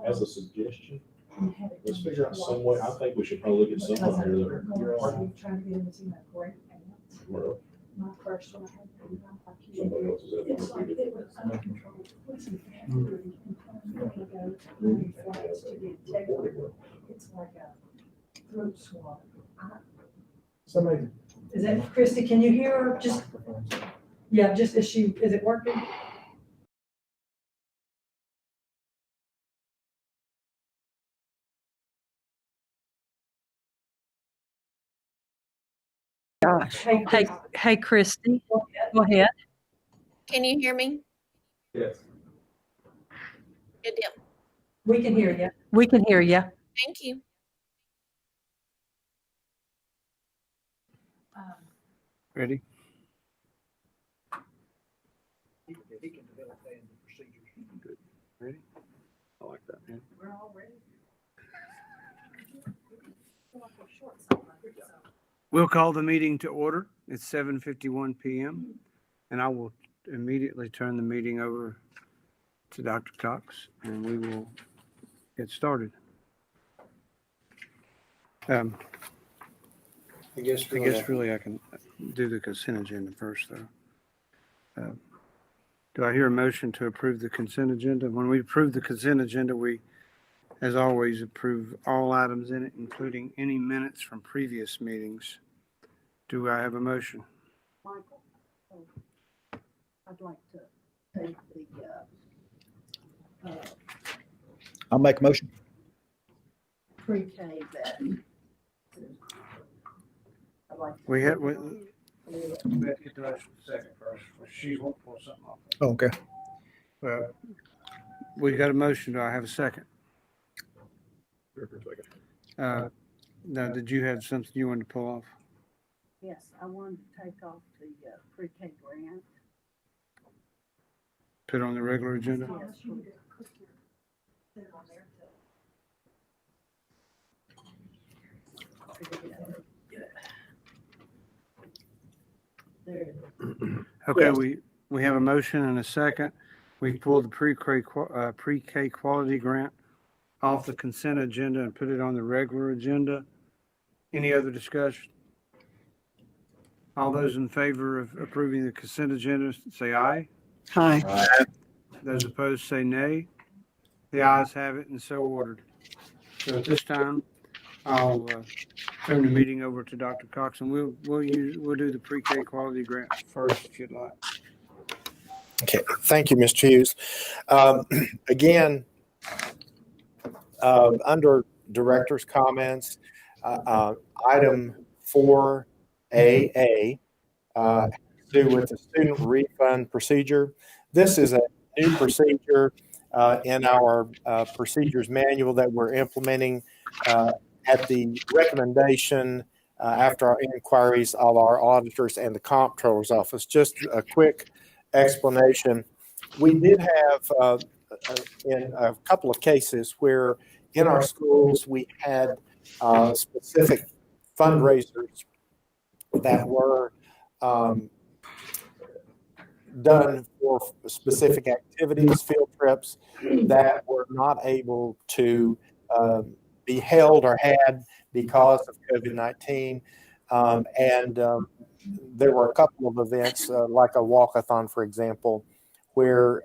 As a suggestion, let's figure out some way. I think we should probably look at something here that. Trying to get into my great Well, my first one. I had somebody else is It's like at. it was uncontrolled. Listen, February, flights to the integrity. It's like a throat swab. Somebody. Is that Christy? Can you hear her? Just, yeah, just is it working? Gosh. Hey, Hey, Christy, go ahead. Can you hear me? Yes. Good deal. we can hear you. We can hear you. Thank you. Ready? Good. Ready? I like that, man. We're all ready. We'll call the meeting to order. It's 7:51 p.m. and I will immediately turn the meeting over to Dr. Cox and we will get started. I guess really I can do the consent agenda first, though. Do I hear a motion to approve the consent agenda? When we approve the consent agenda, we, as always, approve all items in it, including any minutes from previous meetings. Do I have a motion? Michael, I'd like to take the I'll make a motion. pre-K that. I'd like to. We have to get the motion second first. She won't pull something off. Oh, okay. Well, we got a motion. Do I have a second? Now, did you have something you wanted to pull off? Yes, I wanted to take off the pre-K grant. Put it on the regular agenda? Okay, we have a motion and a second. We pulled the pre-K quality grant off the consent agenda and put it on the regular agenda. Any other discussion? All those in favor of approving the consent agenda, say aye. Hi. Those opposed, say nay. The ayes have it and so ordered. So at this time, I'll turn the meeting over to Dr. Cox and we'll do the pre-K quality grant first if you'd like. Okay, thank you, Mr. Hughes. Again, under director's comments, item 4AA to do with the student refund procedure. This is a new procedure in our procedures manual that we're implementing at the recommendation after our inquiries of our auditors and the comptroller's office. Just a quick explanation. We did have in a couple of cases where in our schools we had specific fundraisers that were done for specific activities, field trips that were not able to be held or had because of COVID-19. There were a couple of events like a walkathon, for example, where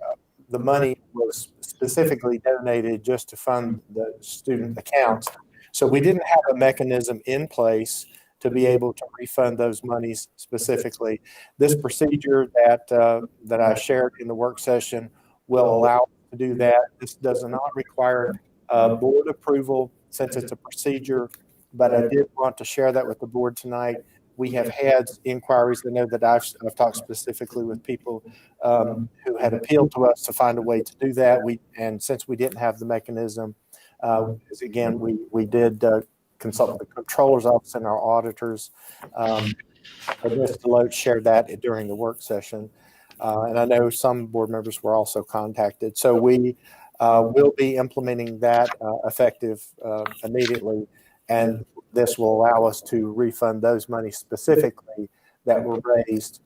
the money was specifically donated just to fund the student accounts. So we didn't have a mechanism in place to be able to refund those monies specifically. This procedure that I shared in the work session will allow us to do that. This does not require board approval since it's a procedure, but I did want to share that with the board tonight. We have had inquiries. I know that I've talked specifically with people who had appealed to us to find a way to do that. And since we didn't have the mechanism, again, we did consult with the controller's office and our auditors. Mr. Deloach shared that during the work session. And I know some board members were also contacted. So we will be implementing that effective immediately. And this will allow us to refund those monies specifically that were raised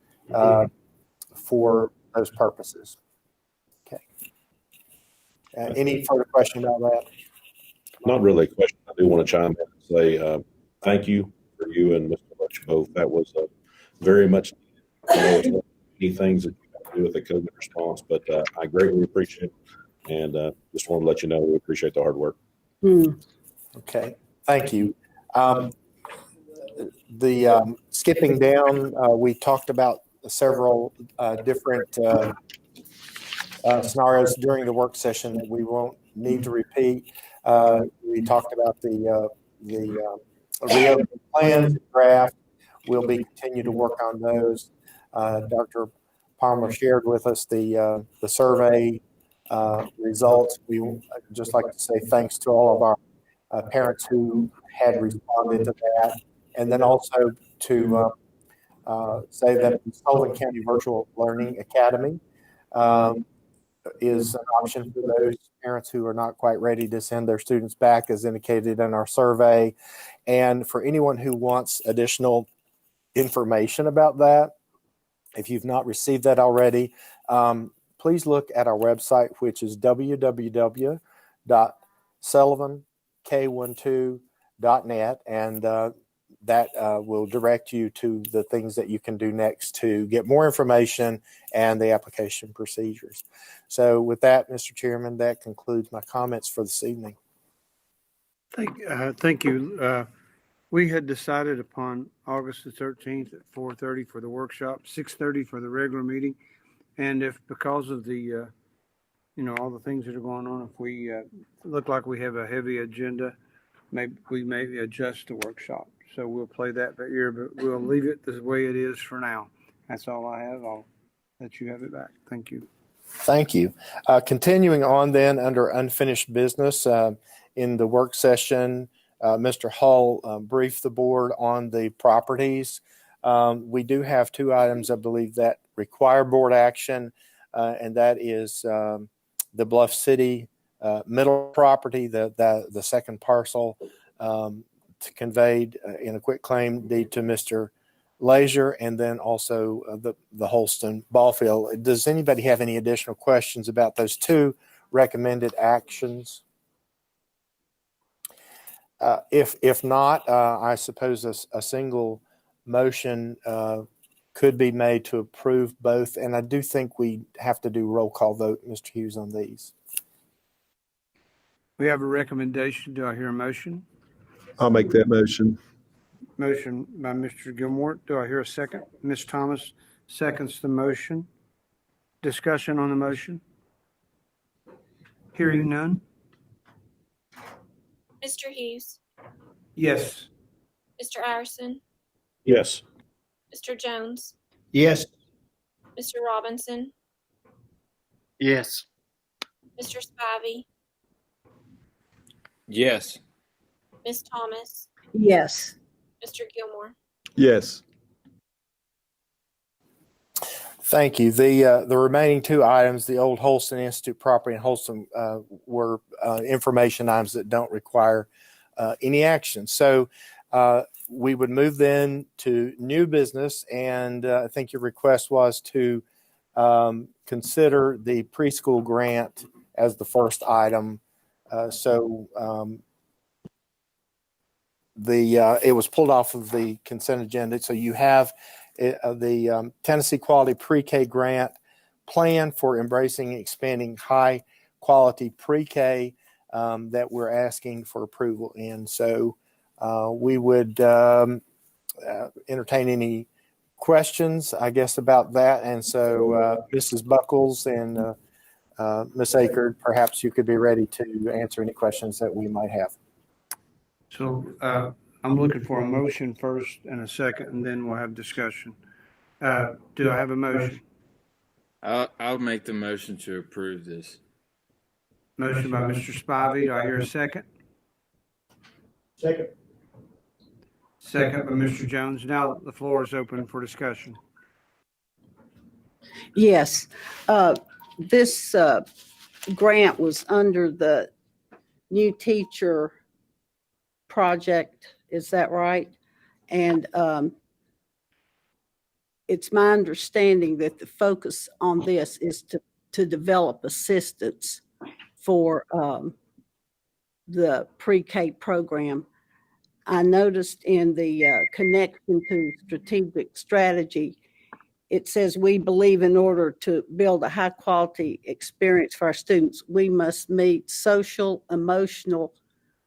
for those purposes. Any further question about that? Not really a question. I do want to chime in and say, thank you for you and Mr. Lynch both. That was very much, I know it's one of many things that you have to do with the COVID response, but I greatly appreciate it. And just want to let you know, we appreciate the hard work. Okay, thank you. Skipping down, we talked about several different scenarios during the work session that we won't need to repeat. We talked about the reopening plans draft. We'll be continue to work on those. Dr. Palmer shared with us the survey results. We would just like to say thanks to all of our parents who had responded to that, and then also to say that the Sullivan County Virtual Learning Academy is an option for those parents who are not quite ready to send their students back, as indicated in our survey. And for anyone who wants additional information about that, if you've not received that already, please look at our website, which is www.sullivank12.net, and that will direct you to the things that you can do next to get more information and the application procedures. So with that, Mr. Chairman, that concludes my comments for this evening. Thank you. We had decided upon August the 13th at 4:30 for the workshop, 6:30 for the regular meeting. And if because of the, all the things that are going on, if we look like we have a heavy agenda, maybe we may adjust the workshop. So we'll play that by ear, but we'll leave it the way it is for now. That's all I have. I'll let you have it back. Thank you. Thank you. Continuing on then under unfinished business, in the work session, Mr. Hull briefed the board on the properties. We do have two items, I believe, that require board action, and that is the Bluff City middle property, the second parcel, conveyed in a quitclaim deed to Mr. Leisure, and then also the Holston ball field. Does anybody have any additional questions about those two recommended actions? If not, I suppose a single motion could be made to approve both, and I do think we have to do roll call vote, Mr. Hughes, on these. We have a recommendation. Do I hear a motion? I'll make that motion. Motion by Mr. Gilmore. Do I hear a second? Ms. Thomas seconds the motion. Discussion on the motion? Hearing none? Mr. Hughes, Yes. Mr. Iverson, Yes. Mr. Jones, Yes. Mr. Robinson, Yes. Mr. Spivey, Yes. Ms. Thomas, Yes. Mr. Gilmore. Yes. Thank you. The remaining two items, the old Holston Institute property and Holston, were information items that don't require any action. So we would move then to new business, and I think your request was to consider the preschool grant as the first item. It was pulled off of the consent agenda. So you have the Tennessee Quality Pre-K Grant plan for embracing and expanding high quality pre-K that we're asking for approval in. So we would entertain any questions, I guess, about that. And so Mrs. Buckles and Ms. Akerd, perhaps you could be ready to answer any questions that we might have. So I'm looking for a motion first and a second, and then we'll have discussion. Do I have a motion? I'll make the motion to approve this. Motion by Mr. Spivey. Do I hear a second? Second. Second by Mr. Jones. Now the floor is open for discussion. Yes. This grant was under the new teacher project. Is that right? And it's my understanding that the focus on this is to develop assistance for the pre-K program. I noticed in the connection to strategic strategy, it says we believe in order to build a high quality experience for our students, we must meet social, emotional,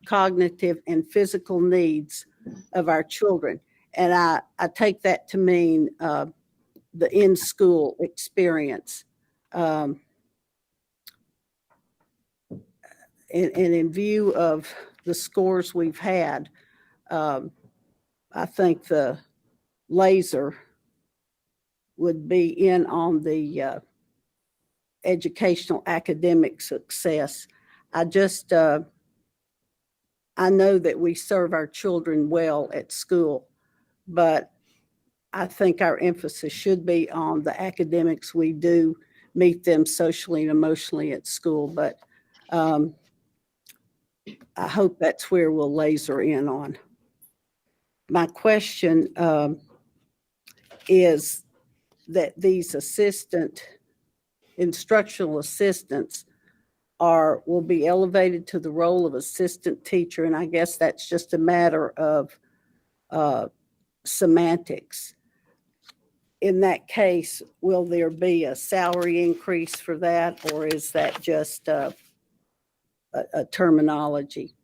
cognitive, and physical needs of our children. And I take that to mean the in-school experience. And in view of the scores we've had, I think the laser would be in on the educational academic success. I know that we serve our children well at school, but I think our emphasis should be on the academics. We do meet them socially and emotionally at school, but I hope that's where we'll laser in on. My question is that these instructional assistants will be elevated to the role of assistant teacher, and I guess that's just a matter of semantics. In that case, will there be a salary increase for that, or is that just a terminology?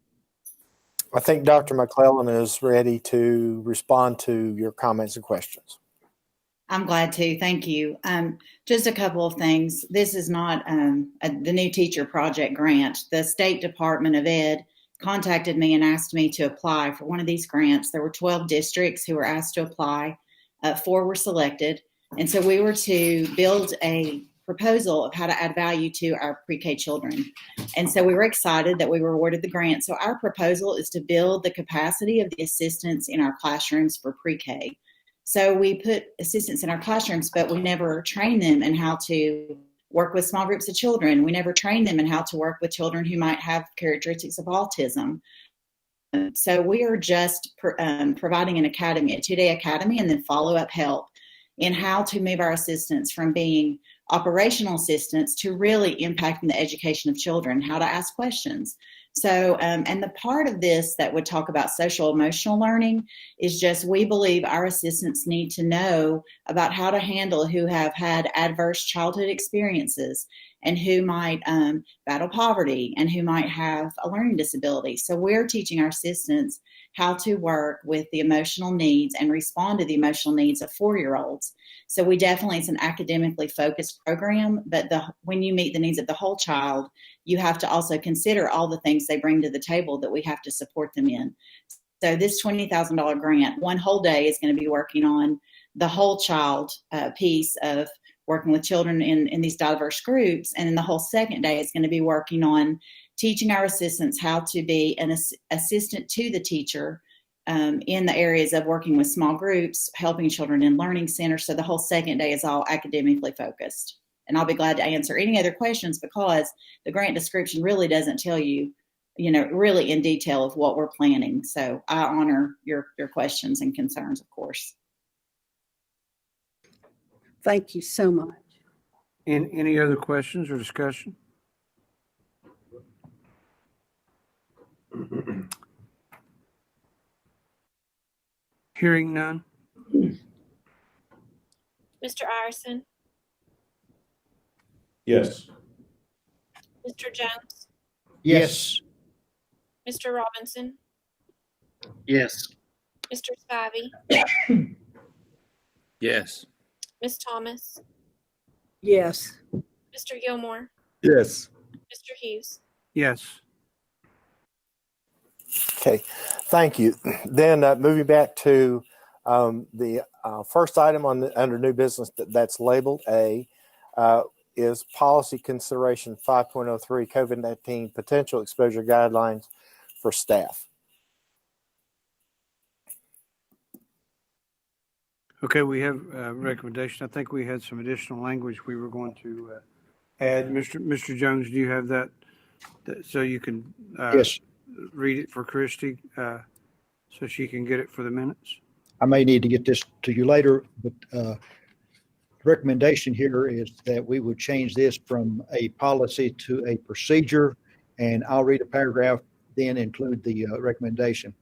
I think Dr. McClellan is ready to respond to your comments and questions. I'm glad to. Thank you. Just a couple of things. This is not the new teacher project grant. The State Department of Ed contacted me and asked me to apply for one of these grants. There were 12 districts who were asked to apply. 4 were selected. And so we were to build a proposal of how to add value to our pre-K children. And so we were excited that we were awarded the grant. So our proposal is to build the capacity of the assistants in our classrooms for pre-K. So we put assistants in our classrooms, but we never train them in how to work with small groups of children. We never train them in how to work with children who might have characteristics of autism. So we are just providing an academy, a 2-day academy, and then follow-up help in how to move our assistants from being operational assistants to really impacting the education of children, how to ask questions. So, and the part of this that would talk about social emotional learning is just, we believe our assistants need to know about how to handle who have had adverse childhood experiences and who might battle poverty and who might have a learning disability. So we're teaching our assistants how to work with the emotional needs and respond to the emotional needs of 4-year-olds. So we definitely, it's an academically focused program, but when you meet the needs of the whole child, you have to also consider all the things they bring to the table that we have to support them in. So this $20,000 grant, one whole day is going to be working on the whole child piece of working with children in these diverse groups. And then the whole second day is going to be working on teaching our assistants how to be an assistant to the teacher in the areas of working with small groups, helping children in learning centers. So the whole second day is all academically focused. And I'll be glad to answer any other questions, because the grant description really doesn't tell you, really in detail of what we're planning. So I honor your questions and concerns, of course. Thank you so much. Any other questions or discussion? Hearing none. Mr. Ireson, Yes. Mr. Jones, Yes. Mr. Robinson, Yes. Mr. Spivey, Yes. Ms. Thomas, Yes. Mr. Gilmore, Yes. Mr. Hughes. Yes. Okay, thank you. Then moving back to the first item under new business that's labeled A is policy consideration 5.03 COVID-19 potential exposure guidelines for staff. Okay, we have a recommendation. I think we had some additional language we were going to add. Mr. Jones, do you have that so you can Yes. read it for Christy so she can get it for the minutes? I may need to get this to you later, but recommendation here is that we would change this from a policy to a procedure, and I'll read a paragraph, then include the recommendation.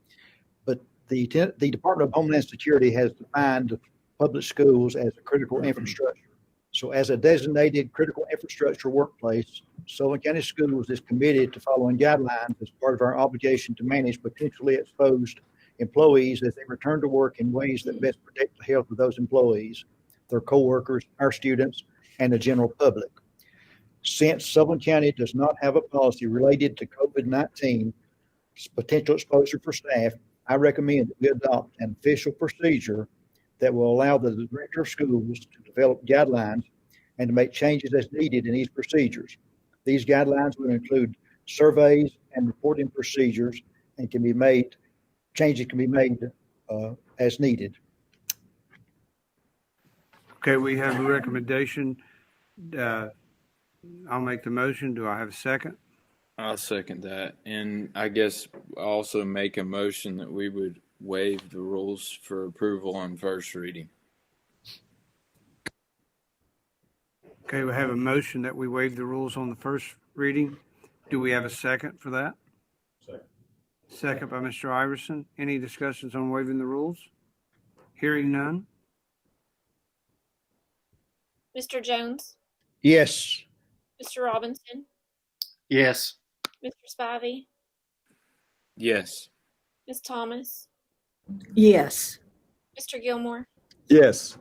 But the Department of Homeland Security has defined public schools as a critical infrastructure. So as a designated critical infrastructure workplace, Sullivan County Schools is committed to following guidelines as part of our obligation to manage potentially exposed employees as they return to work in ways that best protect the health of those employees, their coworkers, our students, and the general public. Since Sullivan County does not have a policy related to COVID-19 potential exposure for staff, I recommend that we adopt an official procedure that will allow the director of schools to develop guidelines and to make changes as needed in these procedures. These guidelines will include surveys and reporting procedures, and changes can be made as needed. Okay, we have a recommendation. I'll make the motion. Do I have a second? I'll second that. And I guess also make a motion that we would waive the rules for approval on first reading. Okay, we have a motion that we waive the rules on the first reading. Do we have a second for that? Second by Mr. Iverson. Any discussions on waiving the rules? Hearing none? Mr. Jones, Yes. Mr. Robinson, Yes. Mr. Spivey, Yes. Ms. Thomas, Yes. Mr. Gilmore, Yes.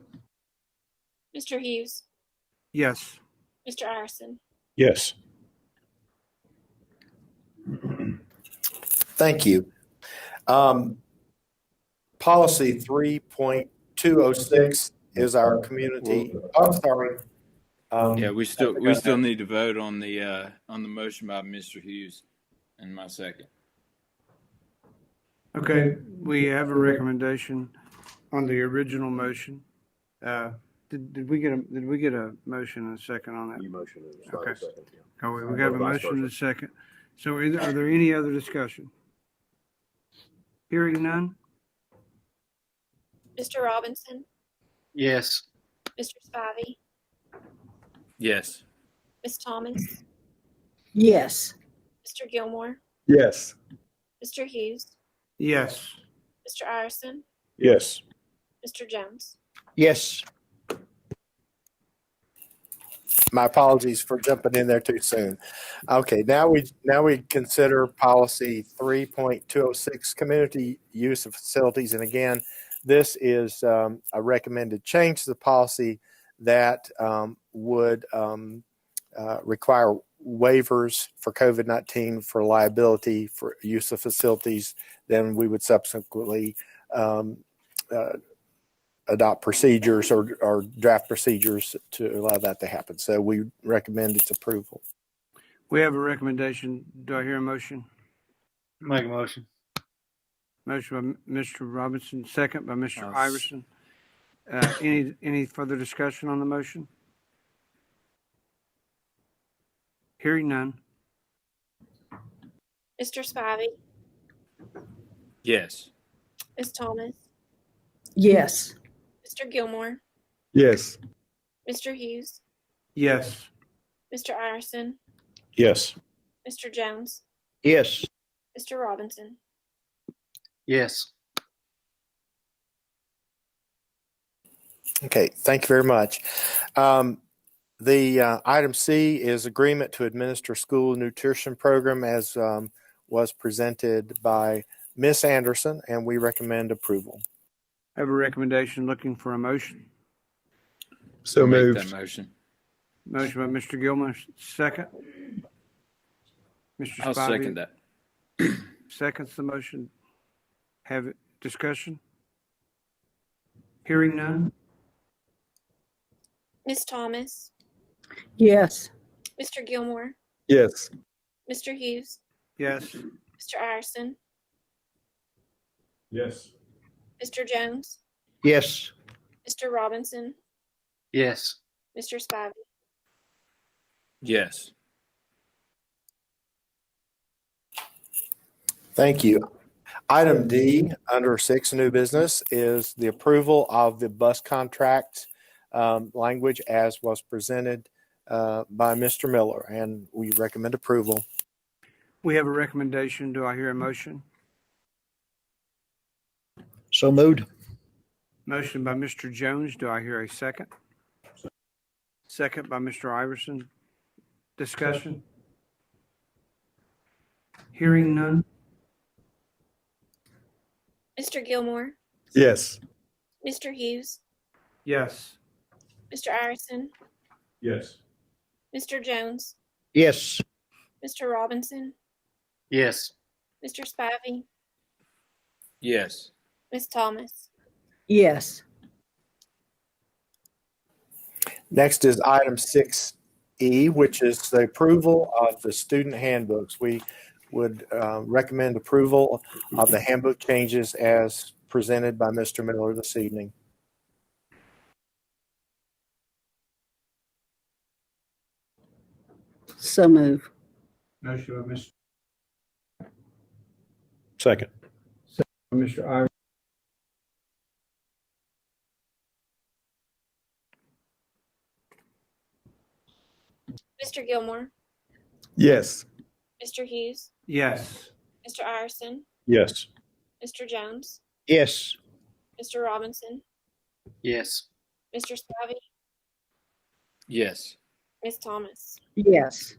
Mr. Hughes, Yes. Mr. Iverson. Yes. Thank you. Policy 3.206 is our community. Oh, sorry. Yeah, we still need to vote on the motion by Mr. Hughes and my second. Okay, we have a recommendation on the original motion. Did we get a motion and a second on that? You motioned it. Okay. Second, yeah. Oh, we got a motion and a second. So are there any other discussion? Hearing none? Mr. Robinson, Yes. Mr. Spivey, Yes. Ms. Thomas, Yes. Mr. Gilmore, Yes. Mr. Hughes, Yes. Mr. Iverson, Yes. Mr. Jones. Yes. My apologies for jumping in there too soon. Okay, now we consider policy 3.206, community use of facilities. And again, this is a recommended change to the policy that would require waivers for COVID-19 for liability for use of facilities. Then we would subsequently adopt procedures or draft procedures to allow that to happen. So we recommend its approval. We have a recommendation. Do I hear a motion? Make a motion. Motion by Mr. Robinson, second by Mr. Yes. Iverson. Any further discussion on the motion? Hearing none. Mr. Spivey, Yes. Ms. Thomas, Yes. Mr. Gilmore, Yes. Mr. Hughes, Yes. Mr. Iverson, Yes. Mr. Jones, Yes. Mr. Robinson. Yes. Okay, thank you very much. The item C is agreement to administer school nutrition program as was presented by Ms. Anderson, and we recommend approval. I have a recommendation looking for a motion. So Make moved. that motion. Motion by Mr. Gilmore, second. Mr. I'll Spivey second that. seconds the motion. Have it discussion? Hearing none? Ms. Thomas, Yes. Mr. Gilmore, Yes. Mr. Hughes, Yes. Mr. Iverson, Yes. Mr. Jones, Yes. Mr. Robinson, Yes. Mr. Spivey. Yes. Thank you. Item D, under 6, new business, is the approval of the bus contract language as was presented by Mr. Miller, and we recommend approval. We have a recommendation. Do I hear a motion? So moved. Motion by Mr. Jones. Do I hear a second? Second by Mr. Iverson. Discussion? Hearing none? Mr. Gilmore, Yes. Mr. Hughes, Yes. Mr. Iverson, Yes. Mr. Jones, Yes. Mr. Robinson, Yes. Mr. Spivey, Yes. Ms. Thomas. Yes. Next is item 6E, which is the approval of the student handbooks. We would recommend approval of the handbook changes as presented by Mr. Miller this evening. So move. Motion by Second. Mr. Iverson. Mr. Gilmore, Yes. Mr. Hughes, Yes. Mr. Iverson, Yes. Mr. Jones, Yes. Mr. Robinson, Yes. Mr. Spivey, Yes. Ms. Thomas. Yes.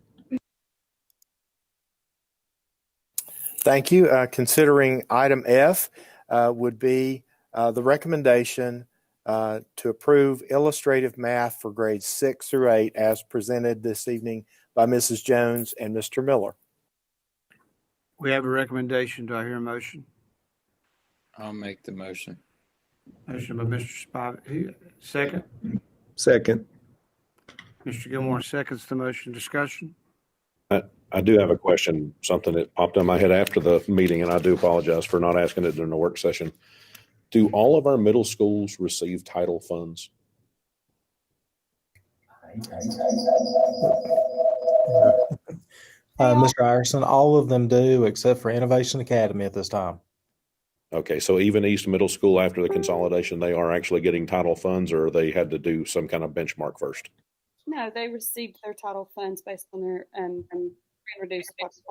Thank you. Considering item F would be the recommendation to approve illustrative math for grades 6 through 8 as presented this evening by Mrs. Jones and Mr. Miller. We have a recommendation. Do I hear a motion? I'll make the motion. Motion by Mr. Spivey. Second. Second. Mr. Gilmore seconds the motion. Discussion? I do have a question, something that popped in my head after the meeting, and I do apologize for not asking it during the work session. Do all of our middle schools receive title funds? Mr. Iverson, all of them do except for Innovation Academy at this time. Okay, so even East Middle School after the consolidation, they are actually getting title funds, or they had to do some kind of benchmark first? No, they received their title funds based on their reduced cost.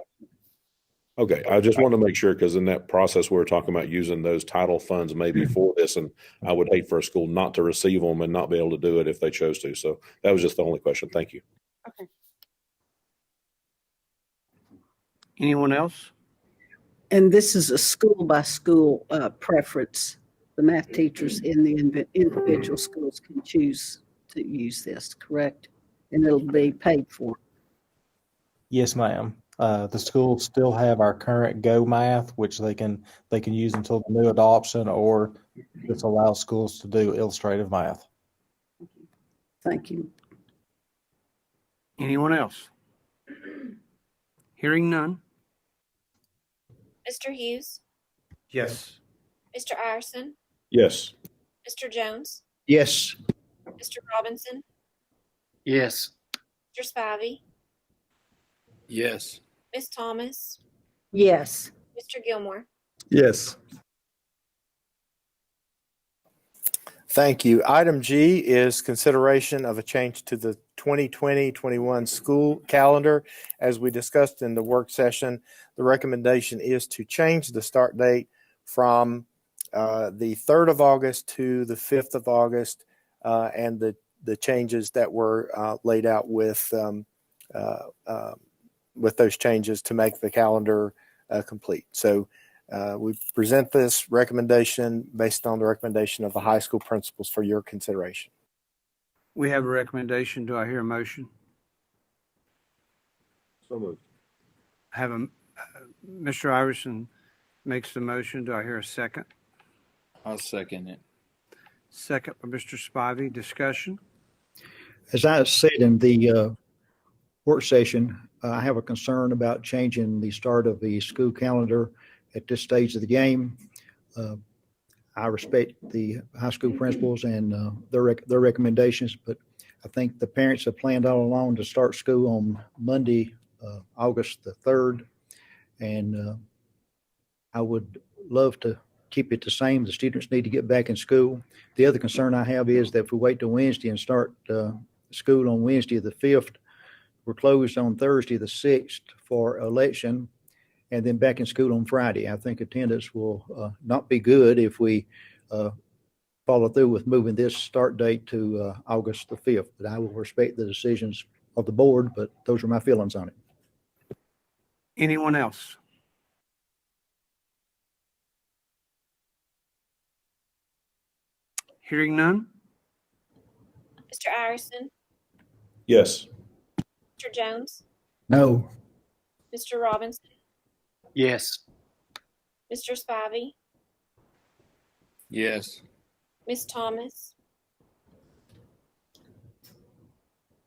Okay, I just want to make sure, because in that process, we were talking about using those title funds maybe for this, and I would hate for a school not to receive them and not be able to do it if they chose to. So that was just the only question. Thank you. Okay. Anyone else? And this is a school by school preference. The math teachers in the individual schools can choose to use this, correct? And it'll be paid for. Yes, ma'am. The schools still have our current Go Math, which they can use until the new adoption, or this allows schools to do illustrative math. Thank you. Anyone else? Hearing none? Mr. Hughes, Yes. Mr. Iverson, Yes. Mr. Jones, Yes. Mr. Robinson, Yes. Mr. Spivey, Yes. Ms. Thomas, Yes. Mr. Gilmore. Yes. Thank you. Item G is consideration of a change to the 2020-21 school calendar. As we discussed in the work session, the recommendation is to change the start date from the 3rd of August to the 5th of August, and the changes that were laid out with those changes to make the calendar complete. So we present this recommendation based on the recommendation of the high school principals for your consideration. We have a recommendation. Do I hear a motion? So moved. Mr. Iverson makes the motion. Do I hear a second? I'll second it. Second by Mr. Spivey. Discussion? As I said in the work session, I have a concern about changing the start of the school calendar at this stage of the game. I respect the high school principals and their recommendations, but I think the parents have planned all along to start school on Monday, August the 3rd. And I would love to keep it the same. The students need to get back in school. The other concern I have is that if we wait till Wednesday and start school on Wednesday the 5th, we're closed on Thursday the 6th for election, and then back in school on Friday. I think attendance will not be good if we follow through with moving this start date to August the 5th. But I will respect the decisions of the board, but those are my feelings on it. Anyone else? Hearing none? Mr. Iverson, Yes. Mr. Jones, No. Mr. Robinson, Yes. Mr. Spivey, Yes. Ms. Thomas,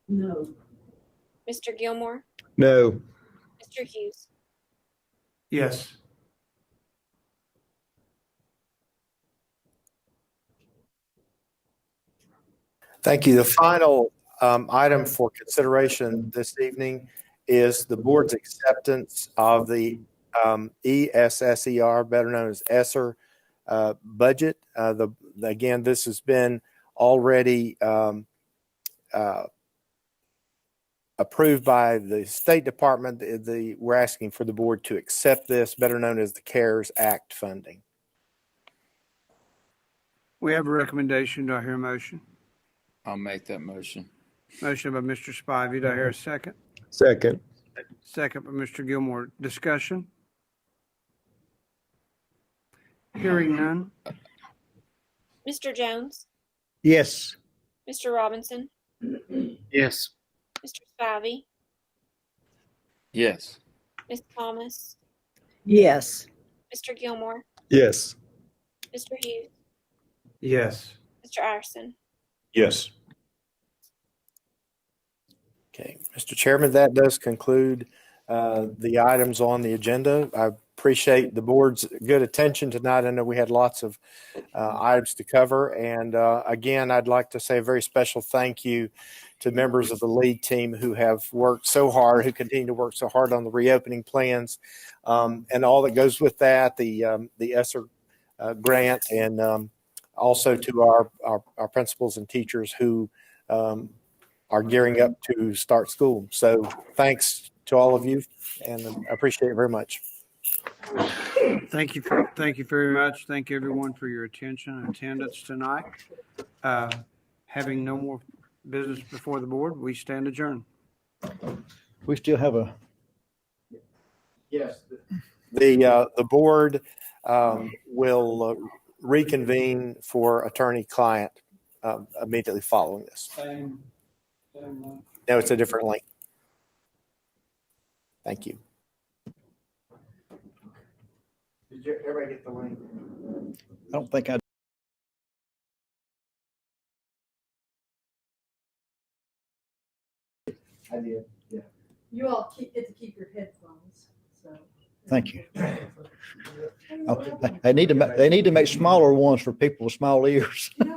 No. Mr. Gilmore, No. Mr. Hughes. Yes. Thank you. The final item for consideration this evening is the board's acceptance of the ESSER, better known as ESSER, budget. Again, this has been already approved by the State Department. We're asking for the board to accept this, better known as the CARES Act funding. We have a recommendation. Do I hear a motion? I'll make that motion. Motion by Mr. Spivey. Do I hear a second? Second. Second by Mr. Gilmore. Discussion? Hearing none? Mr. Jones, Yes. Mr. Robinson, Yes. Mr. Spivey, Yes. Ms. Thomas, Yes. Mr. Gilmore, Yes. Mr. Hughes, Yes. Mr. Iverson. Yes. Okay, Mr. Chairman, that does conclude the items on the agenda. I appreciate the board's good attention tonight. I know we had lots of items to cover. And again, I'd like to say a very special thank you to members of the lead team who have worked so hard, who continue to work so hard on the reopening plans and all that goes with that, the ESSER grant, and also to our principals and teachers who are gearing up to start school. So thanks to all of you, and I appreciate it very much. Thank you very much. Thank you everyone for your attention and attendance tonight. Having no more business before the board, we stand adjourned. We still have a. Yes. The board will reconvene for attorney-client immediately following this. No, it's a different link. Thank you. Did everybody get the link? I don't think I. I did, yeah. You all get to keep your headphones, so. Thank you. Oh, they need to make smaller ones for people with small ears. You